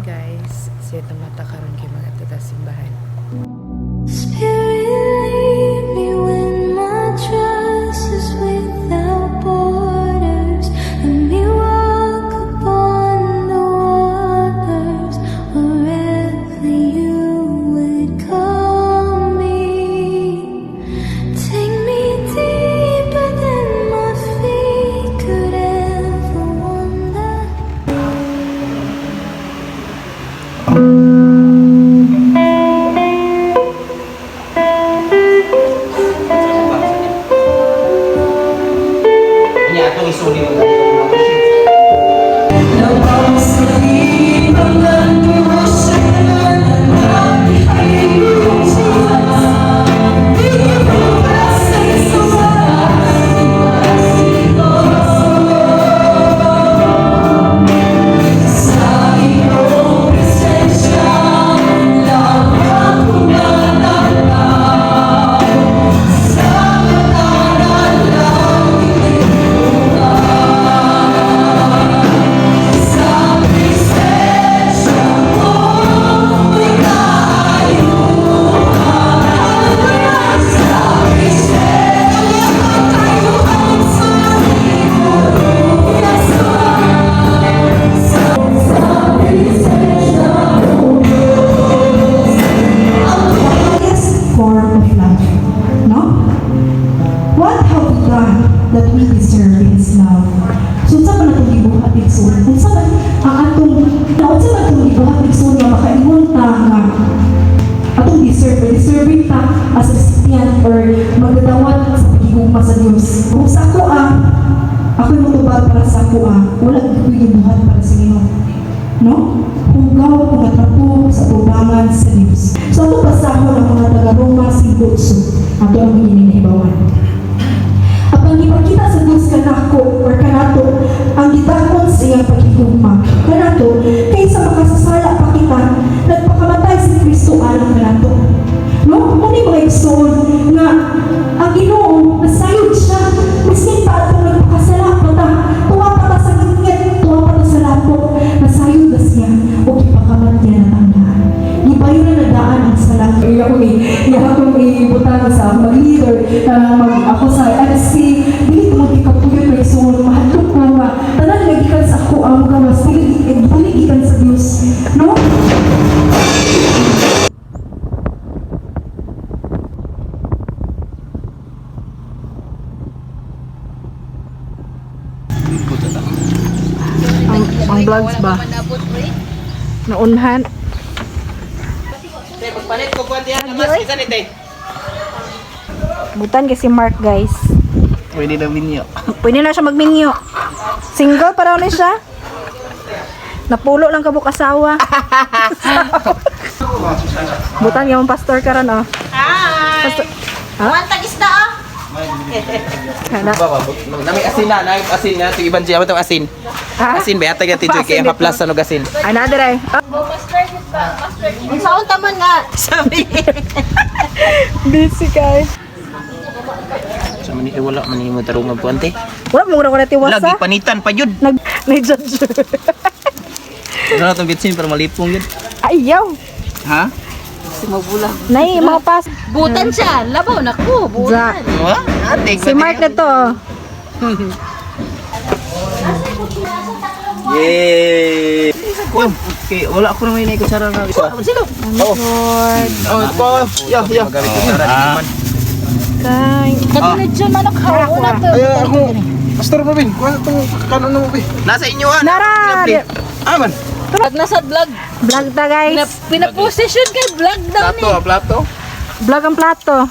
guys, siya mata karon kay mga tata simbahan. Spirit, lead me when my trust is without borders. Let me walk upon the waters wherever you would call me. Take me deeper than my feet could ever wander. Form of love, no? What have we done that we deserve His love? So, sa man itong ibuhat igsoon? Sa man ang atong, sa man itong ibuhat igsoon nga makaingon ta nga atong deserving ta as a recipient or magdadawat sa pagigugma sa Diyos. Kung sa ako ako'y matubag para sa ako wala ko ibuhat para sa Ginoo. No? Hugaw kung natrapo sa tubangan sa Diyos. So, ito pasahon ang mga taga-Roma 5:8. Ato ang hinihibawan. At ang ipakita sa Diyos kanako or kanato, ang gidakon sa iyang pagigugma. Kanato, kaysa makasasala pa kita, nagpakamatay si Kristo alang kanato. No? Kung mga igsoon nga, ang Ginoo, nasayod siya, miskin pa atong nagpakasala pa ta, tuwa pa ta sa gitngit, tuwa pa ta sa lapo, nasayod na siya, o ipakamat niya na tandaan. Ibayo na nadaan ang salat. Iya akong ibutang sa mag-leader na ako sa NSC, dili ko magkikapuyot na igsoon, mahadlok ko nga, tanan nagikan sa ako, ang mga mas buligikan sa Diyos. No? Ang vlogs ba? Naunhan. Magpalit ko kuwan diyan naman isa ni tay. Butan kasi Mark guys. Pwede na minyo. Pwede na siya magminyo. Single pa raw na siya. Napulo lang kabuk asawa. Butan yung pastor ka ron oh. Hi! Pastor. Ha? One tag-isda ah! Kana. Nami asin na, asin na, tig iban siya matong asin. Ha? Asin ba yata gati joy kay Asin haplas sa asin. Another ay. Ang saon taman nga! Sabi. Busy kay. Sa man wala man mo tarungan po ante. Wala mo ko na tiwasa. Lagi panitan pa jud. Nag-judge. Ano na tong bitsin para malipong yun. Ayaw. Ha? Si Mabulang. Nay, mga pas. Butan siya! Labaw na ko! Butan! Wa? Ate. Si Mark na to. Yay! Okay, wala ako naman inay kutsara na isa. Sino? Lord. Oh, pa. Ya. Magamit kutsara di man. Kay. Katulad siya manok ha! Una to! Ay, ako, Pastor Robin, kuha itong kanon mo, be. Nasa inyo ha. Nara. Aman. Pag nasa vlog, Vlog ta guys. pinaposition kay vlog daw ni! Plato. Vlog ang plato.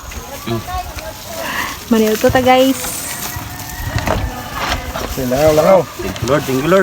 Manil to ta guys. Langaw. Thank you Lord.